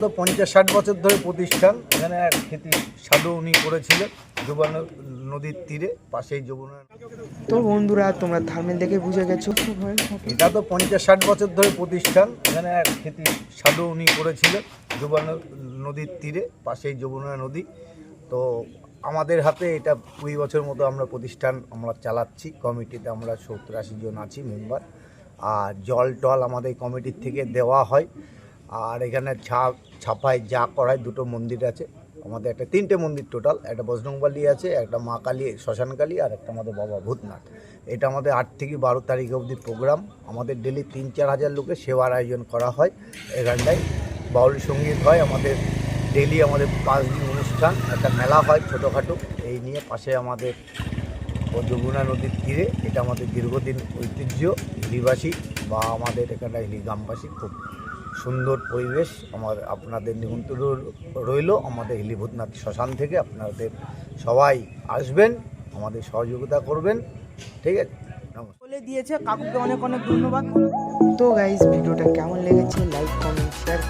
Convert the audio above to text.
তো 50-60 বছর ধরে প্রতিষ্ঠান। এখানে এক খ্যাতি সাধু উনি করেছিলেন যমুনা নদীর তীরে, পাশেই যমুনা। তো বন্ধুরা তোমরা থাম্বনেল দেখে বুঝে গেছো এটা তো 50-60 বছর ধরে প্রতিষ্ঠান। এখানে এক খ্যাতি সাধু উনি করেছিলেন যমুনা নদীর তীরে, পাশেই যমুনা নদী। তো আমাদের হাতে এটা 20 বছর মতো আমরা প্রতিষ্ঠান আমরা চালাচ্ছি। কমিটিতে আমরা 70-80 জন আছি মেম্বার। আর জল টল আমাদের কমিটির থেকে দেওয়া হয়। আর এখানে ছাপায় যা করায়, দুটো মন্দির আছে আমাদের, একটা 3টে মন্দির টোটাল। একটা বজরংবলী আছে, একটা মা কালী শ্মশানকালী, আর একটা আমাদের বাবা ভূতনাথ। এটা আমাদের 8 থেকে 12 তারিখ অবধি প্রোগ্রাম। আমাদের ডেলি 3-4 হাজার লোকের সেবার আয়োজন করা হয়। এখানটায় বাউল সঙ্গীত হয় আমাদের ডেলি। আমাদের 5 দিন অনুষ্ঠান, একটা মেলা হয় ছোটোখাটো। এই নিয়ে পাশে আমাদের যমুনা নদীর তীরে, এটা আমাদের দীর্ঘদিন ঐতিহ্য। হিলিবাসী বা আমাদের এখানে হিলি গ্রামবাসী খুব সুন্দর পরিবেশ। আপনাদের নিমন্ত্রণ রইল আমাদের হিলি ভূতনাথ শ্মশান থেকে। আপনাদের সবাই আসবেন, আমাদের সহযোগিতা করবেন, ঠিক আছে? বলে দিয়েছে কাকুকে অনেক অনেক ধন্যবাদ। তো গাইস ভিডিওটা কেমন লেগেছে লাইক কমেন্ট শেয়ার করে